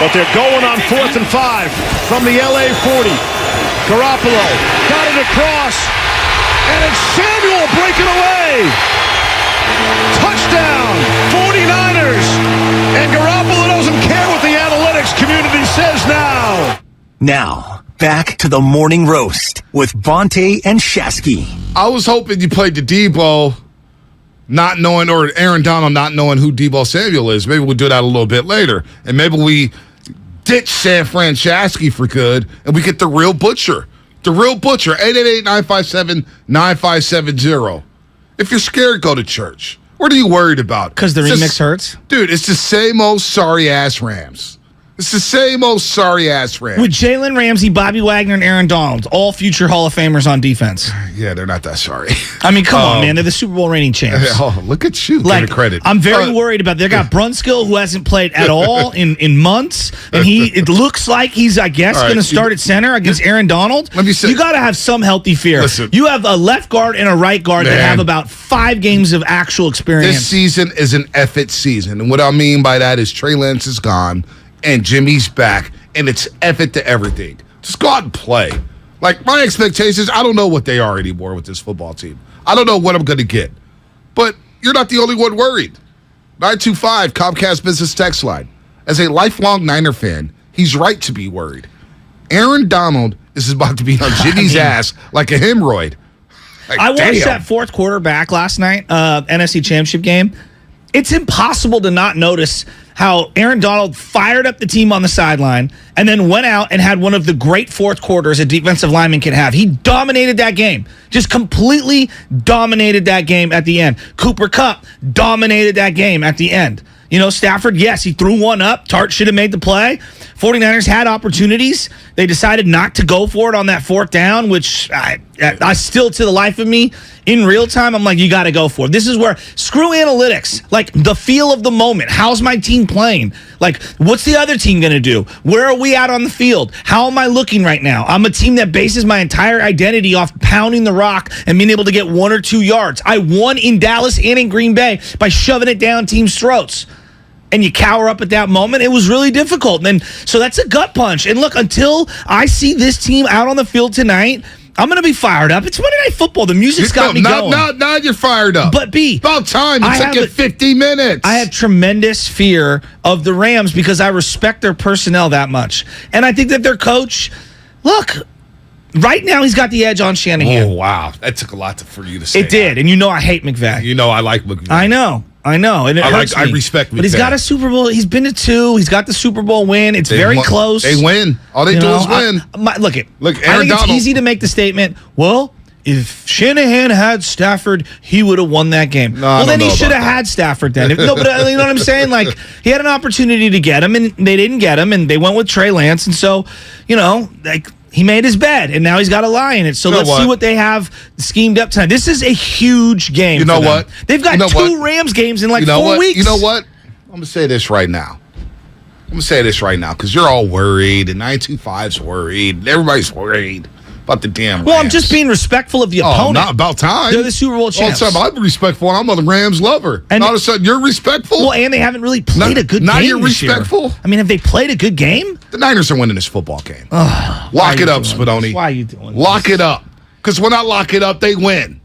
But they're going on 4th and 5 from the LA 40. Garoppolo got it across, and it's Samuel breaking away. Touchdown, 49ers. And Garoppolo doesn't care what the analytics community says now. Now, back to the morning roast with Bonte and Shasky. I was hoping you played the Debo not knowing, or Aaron Donald not knowing who Debo Samuel is. Maybe we'll do that a little bit later. And maybe we ditch San Fran Shasky for good, and we get the real Butcher. The real Butcher, 888-957-9570. If you're scared, go to church. What are you worried about? Because the remix hurts? Dude, it's the same old sorry-ass Rams. It's the same old sorry-ass Rams. With Jalen Ramsey, Bobby Wagner, and Aaron Donald, all future Hall of Famers on defense. Yeah, they're not that sorry. I mean, come on, man. They're the Super Bowl reigning champs. Oh, look at you. Like, Give it credit. I'm very worried about They got Brunskill, who hasn't played at all in months, and it looks like he's, I guess, going to start at center against Aaron Donald. Let me say, you got to have some healthy fear. Listen, you have a left guard and a right guard that have about 5 games of actual experience. This season is an effort season, and what I mean by that is Trey Lance is gone, and Jimmy's back, and it's effort to everything. Just go out and play. Like, my expectations, I don't know what they are anymore with this football team. I don't know what I'm going to get. But you're not the only one worried. 925 Comcast Business Text Line. As a lifelong Niner fan, he's right to be worried. Aaron Donald is about to be on Jimmy's ass like a hemorrhoid. Like, I watched that fourth quarter back last night, NFC Championship game. It's impossible to not notice how Aaron Donald fired up the team on the sideline and then went out and had one of the great fourth quarters a defensive lineman can have. He dominated that game. Just completely dominated that game at the end. Cooper Kupp dominated that game at the end. You know, Stafford, yes, he threw one up. Tart should have made the play. 49ers had opportunities. They decided not to go for it on that 4th down, which I still, to the life of me, in real time, I'm like, you got to go for it. This is where, screw analytics, like the feel of the moment. How's my team playing? Like, what's the other team going to do? Where are we at on the field? How am I looking right now? I'm a team that bases my entire identity off pounding the rock and being able to get 1 or 2 yards. I won in Dallas and in Green Bay by shoving it down teams' throats. And you cower up at that moment, it was really difficult. And then, so that's a gut punch. And look, until I see this team out on the field tonight, I'm going to be fired up. It's Monday Night Football. The music's got me going. Now you're fired up. But B, about time. It took you 50 minutes. I have tremendous fear of the Rams because I respect their personnel that much. And I think that their coach, look, right now he's got the edge on Shanahan. Oh, wow. That took a lot for you to say. It did. And you know I hate McVay. You know I like McVay. I know. And it hurts me. I respect McVay. But he's got a Super Bowl. He's been to 2. He's got the Super Bowl win. It's very close. They win. All they do is win. Look, Aaron I think it's easy to make the statement, well, if Shanahan had Stafford, he would have won that game. Well, then he should have had Stafford then. No, but you know what I'm saying? Like, he had an opportunity to get him, and they didn't get him, and they went with Trey Lance. And so, you know, like, he made his bed, and now he's got to lie in it. So let's see what they have schemed up tonight. This is a huge game. You know what? They've got 2 Rams games in like 4 weeks. You know what? I'm going to say this right now. Because you're all worried, and 925's worried, and everybody's worried about the damn Rams. Well, I'm just being respectful of the opponent. Not about time. They're the Super Bowl champs. All the time I'm respectful, and I'm a Rams lover. And all of a sudden, you're respectful? Well, and they haven't really played a good game. Now you're respectful? I mean, have they played a good game? The Niners are winning this football game. Lock it up, Spadoni. Why are you doing this? Lock it up. Because when I lock it up, they win.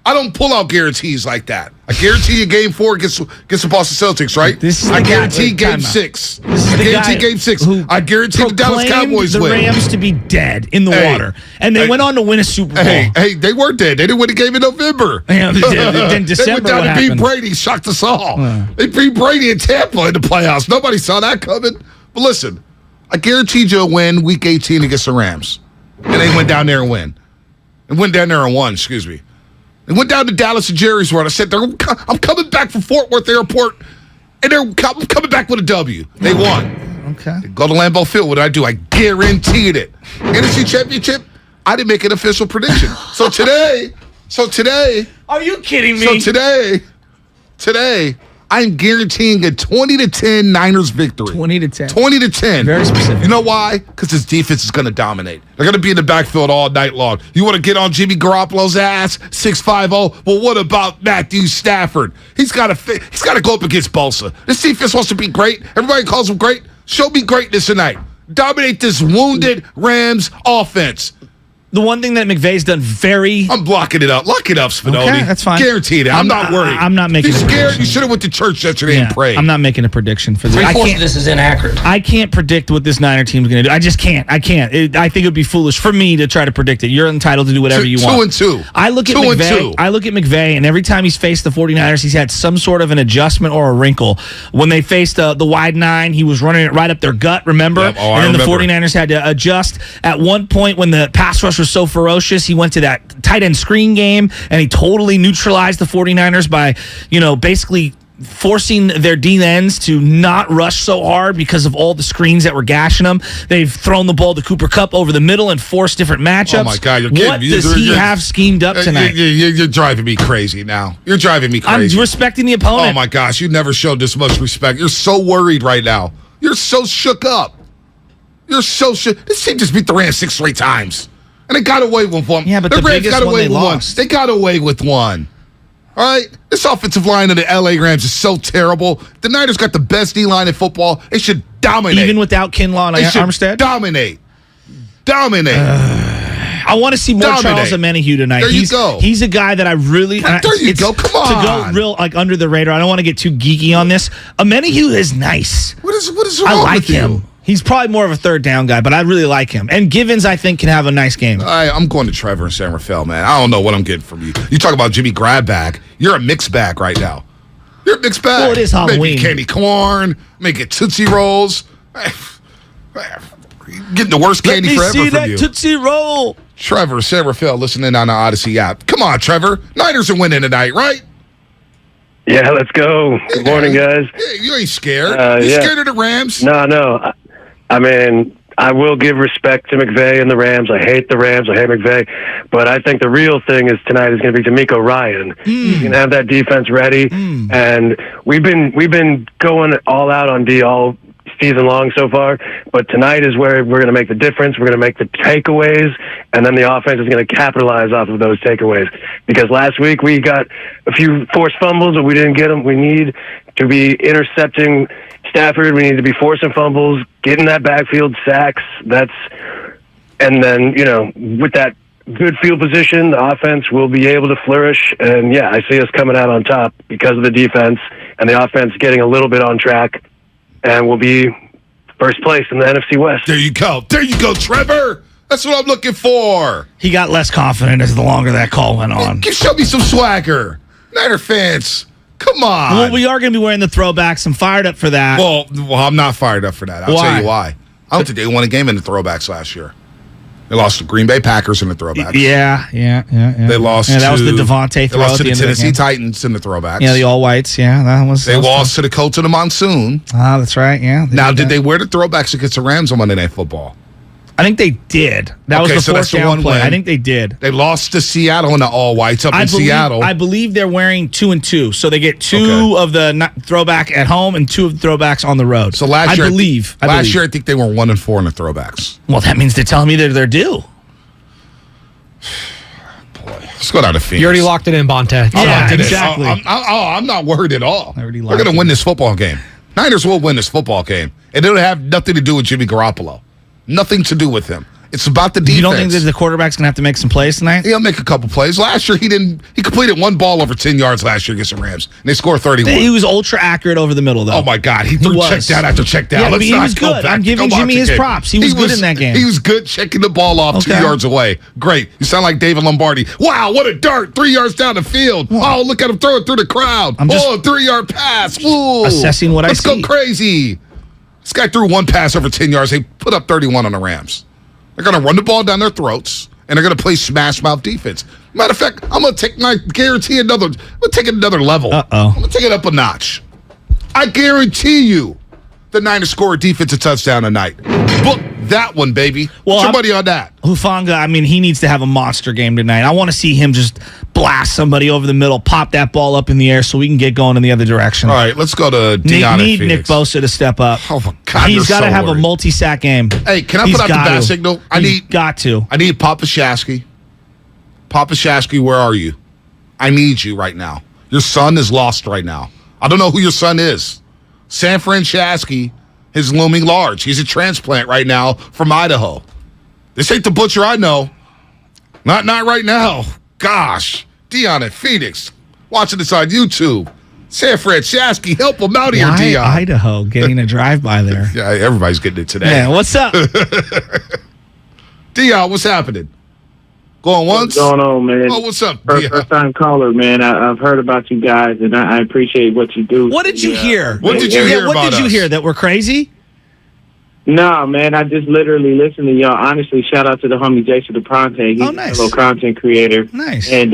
I don't pull out guarantees like that. I guarantee you game 4 against the Boston Celtics, right? I guarantee game 6. I guarantee game 6. I guarantee the Dallas Cowboys win. The Rams to be dead in the water. And they went on to win a Super Bowl. Hey, they were dead. They didn't win the game in November. Yeah, then December, they went down to beat Brady, shocked us all. They beat Brady in Tampa in the playoffs. Nobody saw that coming. But listen, I guaranteed you a win week 18 against the Rams. And they went down there and won. Excuse me. They went down to Dallas and Jerry's World. I said, I'm coming back from Fort Worth Airport, and I'm coming back with a W. They won. Okay. They go to Lambeau Field. What did I do? I guaranteed it. NFC Championship, I didn't make an official prediction. So today. Are you kidding me? So today, I'm guaranteeing a 20-10 Niners victory. 20-10. 20-10. Very specific. You know why? Because this defense is going to dominate. They're going to be in the backfield all night long. You want to get on Jimmy Garoppolo's ass? 6'5". Well, what about Matthew Stafford? He's got to go up against Bosa. This defense wants to be great. Everybody calls him great. Show me greatness tonight. Dominate this wounded Rams offense. The one thing that McVay's done I'm blocking it up. Lock it up, Spinoni. Okay, that's fine. Guaranteed it. I'm not worried. I'm not making If you're a scared, prediction. you should have went to church yesterday and prayed. I'm not making a prediction for this. Three-fourths of this is inaccurate. I can't predict what this Niner team's going to do. I just can't. I can't. I think it would be foolish for me to try to predict it. You're entitled to do whatever you want. 2-2. I look at 2-2. McVay, and every time he's faced the 49ers, he's had some sort of an adjustment or a wrinkle. When they faced the wide nine, he was running it right up their gut, remember? Yep. Oh, and then I remember. the 49ers had to adjust. At one point, when the pass rush was so ferocious, he went to that tight end screen game, and he totally neutralized the 49ers by, basically forcing their D-ends to not rush so hard because of all the screens that were gashing them. They've thrown the ball to Cooper Kupp over the middle and forced different matchups. Oh, my God. You're kidding What me. does he have schemed up tonight? You're driving me crazy now. You're driving me crazy. I'm respecting the opponent. Oh, my gosh. You never showed this much respect. You're so worried right now. You're so shook up. You're so shook. This team just beat the Rams 6 straight times. And they got away with one. Yeah, but the Rams biggest got one away they with lost. one. They got away with one. All right? This offensive line of the LA Rams is so terrible. The Niners got the best D-line in football. They should dominate. Even without Kinlaw and They should Armstead? dominate. I want to see more Dominate. Charles Omenihu tonight. There you go. He's a guy that I really... There you go. Come on. To go real under the radar, I don't want to get too geeky on this. Omenihu is nice. What is wrong I like with you? him. He's probably more of a third down guy, but I really like him. And Givens, I think, can have a nice game. I'm going to Trevor and San Rafael, man. I don't know what I'm getting from you. You talk about Jimmy Grab bag. You're a mixed bag right now. You're a mixed bag. Well, it is Halloween. Maybe candy corn, make it Tootsie Rolls. Getting the worst candy Let me forever see from that you. Tootsie Roll. Trevor, San Rafael, listening on the Odyssey app. Come on, Trevor. Niners are winning tonight, right? Yeah, let's go. Good morning, guys. Yeah, you ain't scared. You Yeah. scared of the Rams? No. I mean, I will give respect to McVay and the Rams. I hate the Rams. I hate McVay. But I think the real thing is tonight is going to be D'Amico Ryan. He's going to have that defense ready. And we've been going all out on D all season long so far. But tonight is where we're going to make the difference. We're going to make the takeaways. And then the offense is going to capitalize off of those takeaways. Because last week we got a few forced fumbles, but we didn't get them. We need to be intercepting Stafford. We need to be forcing fumbles, getting that backfield sacks. And then, with that good field position, the offense will be able to flourish. And yeah, I see us coming out on top because of the defense and the offense getting a little bit on track, and we'll be first place in the NFC West. There you go. There you go, Trevor. That's what I'm looking for. He got less confident as the longer that call went on. Show me some swagger. Niner fans, come on. Well, we are going to be wearing the throwbacks. I'm fired up for that. Well, I'm not fired up for that. I'll Why? tell you why. I don't think they won a game in the throwbacks last year. They lost to Green Bay Packers in the throwbacks. Yeah. They lost Yeah, that to, was the Devontae throw They lost at to the the end of the Tennessee game. Titans in the throwbacks. Yeah, the all whites. Yeah, that was. They lost to the Colts in the monsoon. Ah, that's right. Yeah. Now, did they wear the throwbacks against the Rams on Monday Night Football? I think they did. That Okay, was so the that's fourth the down one play. win. I think they did. They lost to Seattle in the all whites up in Seattle. I believe they're wearing 2 and 2, so they get two Okay. of the throwback at home and 2 of the throwbacks on the road. So last year, I believe. Last year, I think they were 1-4 in the throwbacks. Well, that means they're telling me they're due. Let's go down to Phoenix. You already locked it in, Bonte. Yeah, locked it in. exactly. I'm not worried at all. I already We're locked going it to win this football game. Niners will win this football game. And it'll have nothing to do with Jimmy Garoppolo. Nothing to do with him. It's about the defense. You don't think that the quarterback's going to have to make some plays tonight? He'll make a couple plays. Last year, he completed one ball over 10 yards last year against the Rams. And they scored 31. He was ultra accurate over the middle, though. Oh, my God. He threw check down after check down. Yeah, but Let's he not was go good. back. I'm giving Go watch Jimmy the his game. props. He was good in that game. He was good checking the ball off 2 Okay. yards away. Great. You sound like David Lombardi. Wow, what a dart. 3 yards down the field. Oh, look at him throw it through the crowd. I'm just a 3-yard pass. Ooh. assessing what I Let's see. go crazy. This guy threw one pass over 10 yards. They put up 31 on the Rams. They're going to run the ball down their throats, and they're going to play smash mouth defense. Matter of fact, I'm going to take take it another level. Uh-oh. I'm going to take it up a notch. I guarantee you the Niners score a defensive touchdown tonight. Book that one, baby. Well, What's your money on that? Hufanga, I mean, he needs to have a monster game tonight. I want to see him just blast somebody over the middle, pop that ball up in the air so we can get going in the other direction. All right, let's go to Deion and Need Nick Phoenix. Bosa to step up. Oh, my God, He's you're got to so have a worried. multi-sack game. Hey, can I He's put out the got bat to. signal? He's got to. I need Papa Shasky. Papa Shasky, where are you? I need you right now. Your son is lost right now. I don't know who your son is. Sanfran Shasky his looming large. He's a transplant right now from Idaho. This ain't the butcher I know. Not right now. Gosh. Dion at Phoenix. Watching this on YouTube. San Francisco, help him out here, Why Dion. Idaho getting a drive-by there? Yeah, everybody's getting it today. Yeah, what's up? Dion, what's happening? Going once? What's going on, man? Oh, what's up, First time caller, man. I've heard about you guys, and I appreciate what you do. What did you hear? What did you hear What about did you us? hear? That we're crazy? No, man. I just literally listen to y'all. Honestly, shout out to the homie Jason DePronte. He's nice. a little content creator. Nice. And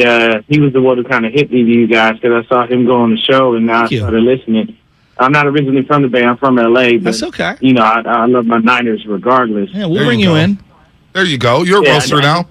he was the one who kind of hit me to you guys because I saw him go on the show, and now Thank you. I started listening. I'm not originally from the Bay. I'm from L.A. But, That's okay. You know, I love my Niners regardless. Yeah, we'll There bring you you go. in. There you go. You're a roaster now.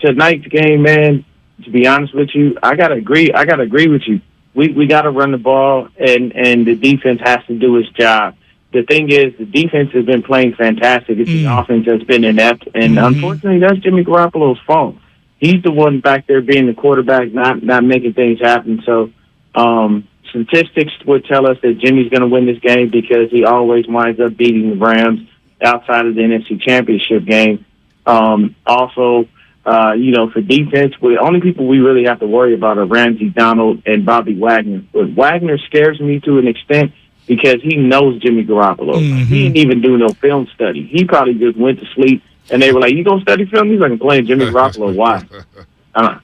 Tonight's game, man. To be honest with you, I gotta agree with you. We gotta run the ball, and the defense has to do its job. The thing is, the defense has been playing fantastic. It's the offense that's been inept, and unfortunately, that's Jimmy Garoppolo's fault. He's the one back there being the quarterback, not making things happen. So, statistics would tell us that Jimmy's going to win this game because he always winds up beating the Rams outside of the NFC Championship game. Also, for defense, the only people we really have to worry about are Ramsey, Donald, and Bobby Wagner. But Wagner scares me to an extent because he knows Jimmy Garoppolo. He didn't even do no film study. He probably just went to sleep, and they were like, "You gonna study film?" He's like, "I'm playing Jimmy Garoppolo. Why?" I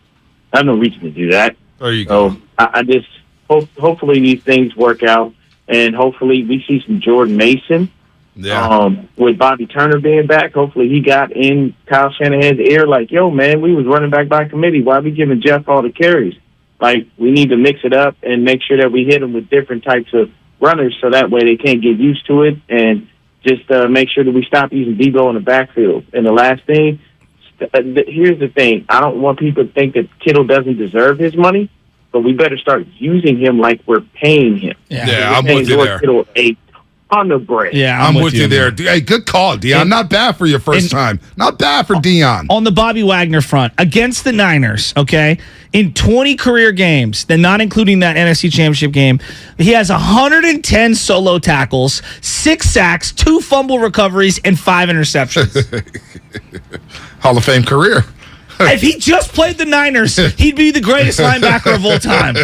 have no reason to do that. There you go. So I just hopefully these things work out, and hopefully we see some Jordan Mason. Yeah. With Bobby Turner being back, hopefully he got in Kyle Shanahan's ear like, "Yo, man, we was running back by committee. Why we giving Jeff all the carries? Like, we need to mix it up and make sure that we hit them with different types of runners so that way they can't get used to it, and just make sure that we stop using Debo in the backfield." And the last thing, here's the thing. I don't want people to think that Kittle doesn't deserve his money, but we better start using him like we're paying him. Yeah, We're I'm paying with you George there. Kittle a ton of bread. Yeah, I'm with you there. Hey, good call, Dion. Not bad for your first time. Not bad for Dion. On the Bobby Wagner front, against the Niners, okay, in 20 career games, then not including that NFC Championship game, he has 110 solo tackles, 6 sacks, 2 fumble recoveries, and 5 interceptions. Hall of Fame career. If he just played the Niners, he'd be the greatest linebacker of all time.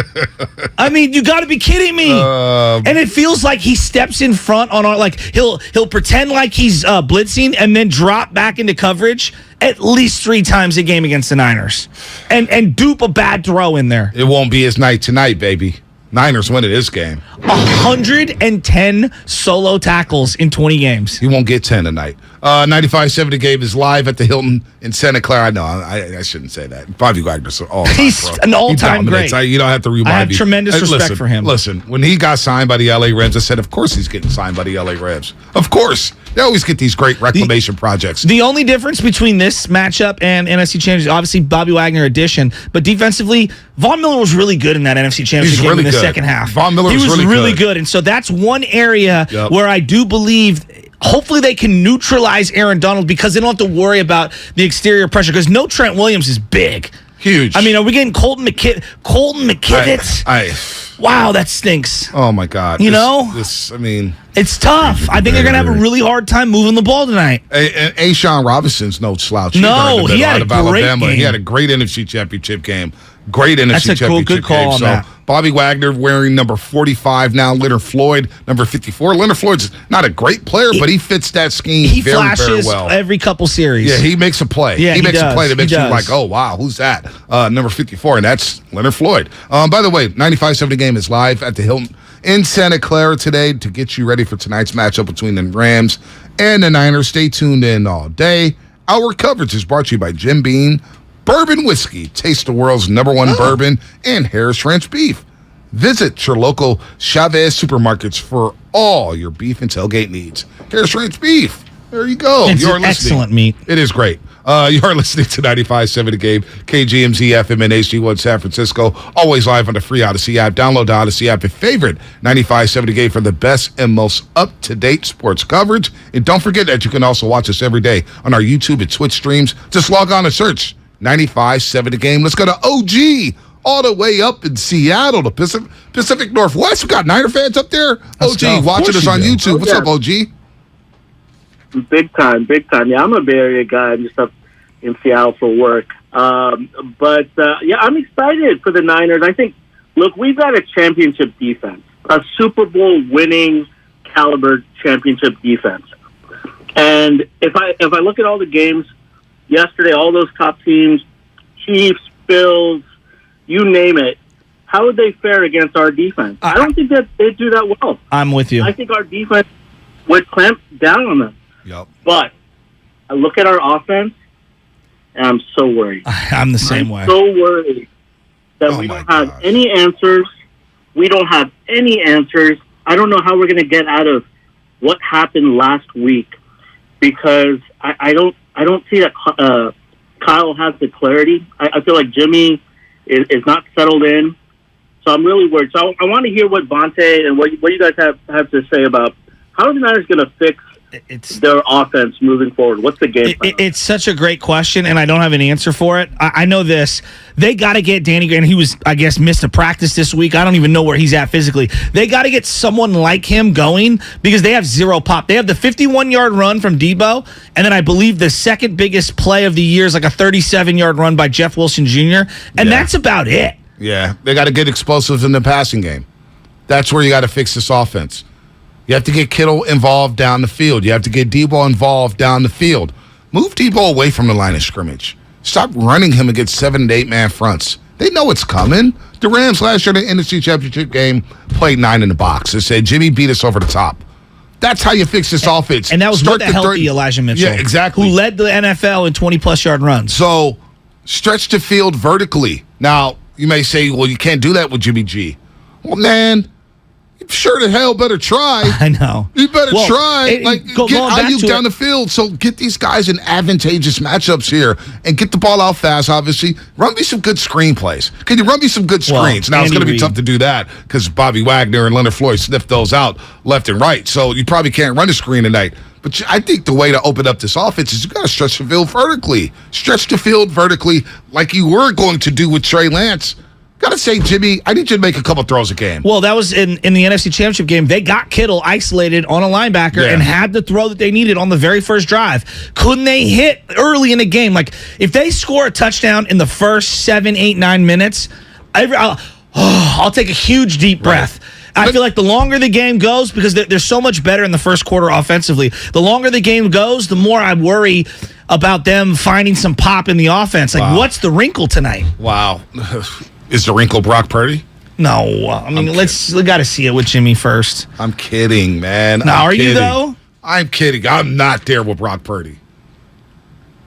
I mean, you got to be kidding me. And it feels like he steps in front on our, like he'll pretend like he's blitzing and then drop back into coverage at least 3 times a game against the Niners, and dupe a bad throw in there. It won't be his night tonight, baby. Niners winning this game. 110 solo tackles in 20 games. He won't get 10 tonight. 95.7 The Game is live at the Hilton in Santa Clara. I know, I shouldn't say that. Bobby Wagner's all-time He's pro. an all-time He dominates. great. You don't have to remind me. I have tremendous respect listen, for him. Listen, when he got signed by the L.A. Rams, I said, of course he's getting signed by the L.A. Rams. Of course. They always get these great reclamation projects. The only difference between this matchup and NFC Championship, obviously Bobby Wagner addition, but defensively, Von Miller was really good in that NFC Championship game really in the good. second half. Von Miller was really good. And so that's one area where I do believe hopefully they can neutralize Aaron Donald because they don't have to worry about the exterior pressure because no Trent Williams is big. Huge. I mean, are we getting Colton McKivitz? Wow, that stinks. Oh, my God. It's tough. I think they're going to have a really hard time moving the ball tonight. And Ashawn Robinson's no slouch. No, he had a great Alabama. game. He had a great NFC Championship game. Great NFC That's a Championship good call game. on So that. Bobby Wagner wearing number 45 now. Leonard Floyd, number 54. Leonard Floyd's not a great player, but he fits that scheme He very, flashes very well. every couple series. Yeah, he makes a play. Yeah, he makes does. a play that makes He you does. like, oh, wow, who's that? Number 54, and that's Leonard Floyd. By the way, 95.7 Game is live at the Hilton in Santa Clara today to get you ready for tonight's matchup between the Rams and the Niners. Stay tuned in all day. Our coverage is brought to you by Jim Beam Bourbon Whiskey. Taste the world's #1 bourbon and Harris Ranch Beef. Visit your local Chavez supermarkets for all your beef and tailgate needs. Harris Ranch Beef. There you go. It's You're an listening. excellent meat. It is great. You're listening to 95.7 The Game, KGMZ FM and HD1 San Francisco. Always live on the free Odyssey app. Download the Odyssey app and favorite 95.7 The Game for the best and most up-to-date sports coverage. And don't forget that you can also watch us every day on our YouTube and Twitch streams. Just log on and search 95.7 The Game. Let's go to OG all the way up in Seattle, the Pacific Northwest. We got Niner fans up there. Let's OG go. watching us on do. YouTube. What's up, OG? Big time. Yeah, I'm a Bay Area guy. I'm just up in Seattle for work. But I'm excited for the Niners. I think, look, we've got a championship defense, a Super Bowl winning caliber championship defense. And if I look at all the games yesterday, all those top teams, Chiefs, Bills, you name it, how would they fare against our defense? I don't think that they do that well. I'm with you. I think our defense would clamp down on them. Yep. But I look at our offense, and I'm so worried. I'm the same way. So worried that we don't have any answers. We don't have any answers. I don't know how we're going to get out of what happened last week because I don't see that Kyle has the clarity. I feel like Jimmy is not settled in. So I'm really worried. So I want to hear what Bonte and what you guys have to say about how are the Niners going to fix their offense moving forward. What's the game plan? It's such a great question, and I don't have an answer for it. I know this. They got to get Danny Gray. He was, I guess, missed a practice this week. I don't even know where he's at physically. They got to get someone like him going because they have zero pop. They have the 51-yard run from Debo, and then I believe the second biggest play of the year is like a 37-yard run by Jeff Wilson Jr., and that's about it. Yeah, they got to get explosives in the passing game. That's where you got to fix this offense. You have to get Kittle involved down the field. You have to get Debo involved down the field. Move Debo away from the line of scrimmage. Stop running him against 7 to 8 man fronts. They know it's coming. The Rams last year in the NFC Championship game played 9 in the box. They said, Jimmy beat us over the top. That's how you fix this offense. And that was with a healthy Elijah Mitchell. Yeah, exactly. Who led the NFL in 20-plus yard runs. So stretch the field vertically. Now, you may say, well, you can't do that with Jimmy G. Well, man, you sure the hell better try. I know. You better try. Get going back Ayuk to down the field. So get these guys in advantageous matchups here and get the ball out fast, obviously. Run me some good screenplays. Can you run me some good screens? Now, it's going to be tough to do that because Bobby Wagner and Leonard Floyd sniffed those out left and right. So you probably can't run a screen tonight. But I think the way to open up this offense is you got to stretch the field vertically. Stretch the field vertically like you were going to do with Trey Lance. Got to say, Jimmy, I need you to make a couple throws a game. Well, that was in the NFC Championship game. They got Kittle isolated on a linebacker and had the throw that they needed on the very first drive. Couldn't they hit early in the game? Like, if they score a touchdown in the first 7, 8, 9 minutes, I'll take a huge deep breath. Right. I feel like the longer the game goes, because they're so much better in the first quarter offensively, the longer the game goes, the more I worry about them finding some pop in the offense. Like, what's the wrinkle tonight? Wow. Is the wrinkle Brock Purdy? No. I mean, we got to see it with Jimmy first. I'm kidding, man. Now, are you, though? I'm kidding. I'm not there with Brock Purdy.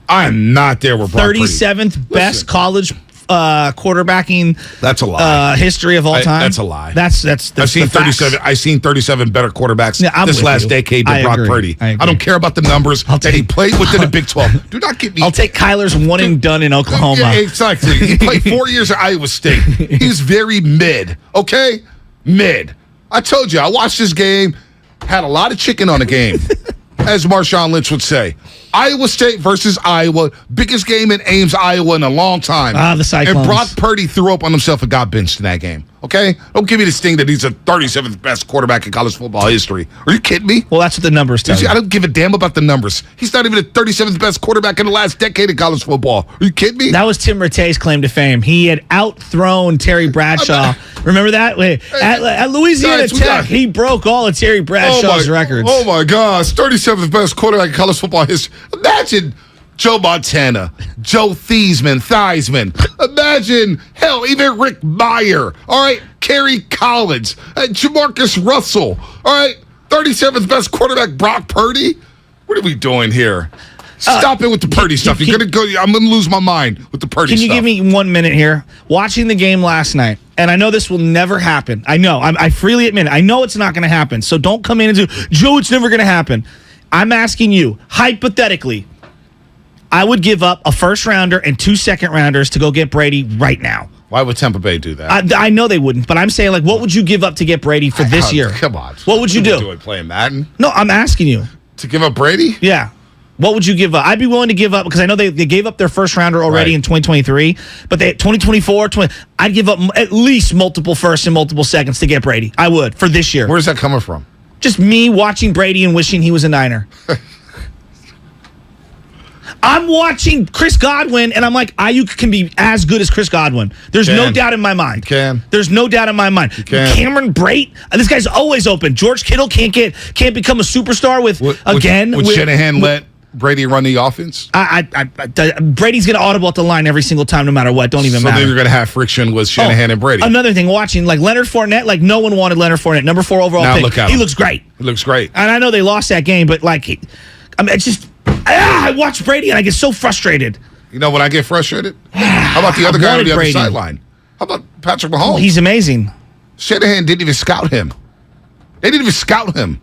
I'm not there with Brock Purdy. 37th best college quarterbacking that's a lie. History of all time. That's a lie. That's I've seen 37. I've seen 37 better quarterbacks this last decade than Brock Purdy. I don't care about the numbers that he played within the Big 12. Do not get me. I'll take Kyler's one and done in Oklahoma. Yeah, exactly. He played 4 years at Iowa State. He's very mid. Okay, mid. I told you. I watched this game. Had a lot of chicken on the game, as Marshawn Lynch would say. Iowa State versus Iowa. Biggest game in Ames, Iowa in a long time. The Cyclones. And Brock Purdy threw up on himself and got benched in that game. Okay? Don't give me this thing that he's the 37th best quarterback in college football history. Are you kidding me? Well, that's what the numbers tell you. I don't give a damn about the numbers. He's not even the 37th best quarterback in the last decade of college football. Are you kidding me? That was Tim Rattay's claim to fame. He had outthrown Terry Bradshaw. Remember that? At Louisiana Tech, he broke all of Terry Bradshaw's records. Oh, my gosh. 37th best quarterback in college football history. Imagine Joe Montana, Joe Theismann. Imagine, hell, even Rick Meyer. All right, Kerry Collins, Jamarcus Russell. All right, 37th best quarterback, Brock Purdy. What are we doing here? Stop it with the Purdy stuff. I'm going to lose my mind with the Purdy stuff. Can you give me 1 minute here? Watching the game last night, and I know this will never happen. I know. I freely admit it. I know it's not going to happen. So don't come in and do, Joe, it's never going to happen. I'm asking you, hypothetically, I would give up a first-rounder and 2 second-rounders to go get Brady right now. Why would Tampa Bay do that? I know they wouldn't, but I'm saying, like, what would you give up to get Brady for this year? Come on. What would you do? Playing Madden? No, I'm asking you. To give up Brady? Yeah. What would you give up? I'd be willing to give up because I know they gave up their first rounder already in 2023, but 2024, I'd give up at least multiple firsts and multiple seconds to get Brady. I would for this year. Where's that coming from? Just me watching Brady and wishing he was a Niner. I'm watching Chris Godwin, and I'm like, Ayuk can be as good as Chris Godwin. There's no doubt in my mind. There's no doubt in my mind. Cameron Brate, this guy's always open. George Kittle can't become a superstar with Shanahan let Brady run the offense? Brady's going to audible at the line every single time, no matter what. Don't even matter. So then you're going to have friction with Shanahan and Brady. Another thing, watching like Leonard Fournette, like no one wanted Leonard Fournette, number 4 overall pick. Look at him. He looks great. He looks great. And I know they lost that game, but like, it's just I watch Brady and I get so frustrated. You know when I get frustrated? How about the other guy on the other sideline? How about Patrick Mahomes? He's amazing. Shanahan didn't even scout him. They didn't even scout him.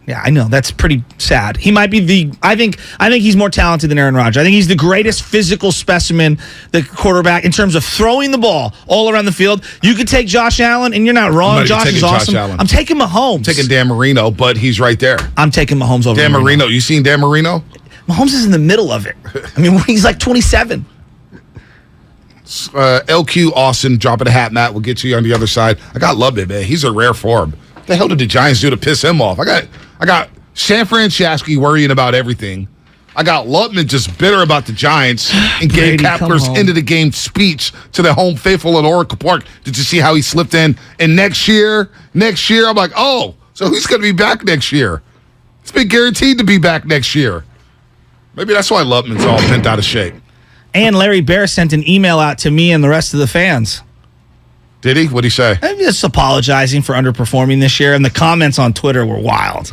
Yeah, I know. That's pretty sad. He might be I think he's more talented than Aaron Rodgers. I think he's the greatest physical specimen, the quarterback, in terms of throwing the ball all around the field. You could take Josh Allen, and you're not wrong. Josh is awesome. I'm taking Mahomes. I'm taking Dan Marino, but he's right there. I'm taking Mahomes over Dan Marino. You seen Dan Marino? Mahomes is in the middle of it. I mean, he's like 27. LQ Austin dropping a hat, Matt. We'll get you on the other side. I got Lubman, man. He's a rare form. What the hell did the Giants do to piss him off? I got San Francisco worrying about everything. I got Lubman just bitter about the Giants and gave Kapler's end of the game speech to the home faithful at Oracle Park. Did you see how he slipped in? And next year, I'm like, oh, so he's going to be back next year. It's been guaranteed to be back next year. Maybe that's why Lubman's all bent out of shape. And Larry Bear sent an email out to me and the rest of the fans. Did he? What'd he say? I'm just apologizing for underperforming this year, and the comments on Twitter were wild.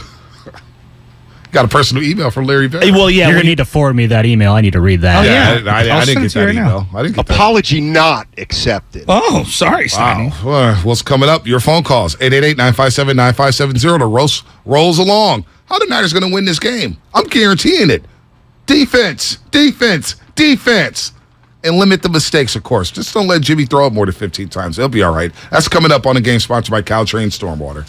Got a personal email from Larry Bear. Well, yeah. You're going to need to forward me that email. I need to read that. Oh, yeah. I didn't get that email. I didn't get Apology not accepted. Oh, sorry, Sonny. Wow. What's coming up? Your phone calls. 888-957-9570. The roast rolls along. How the Niners going to win this game? I'm guaranteeing it. Defense. And limit the mistakes, of course. Just don't let Jimmy throw up more than 15 times. They'll be all right. That's coming up on the game sponsored by Caltrain Stormwater.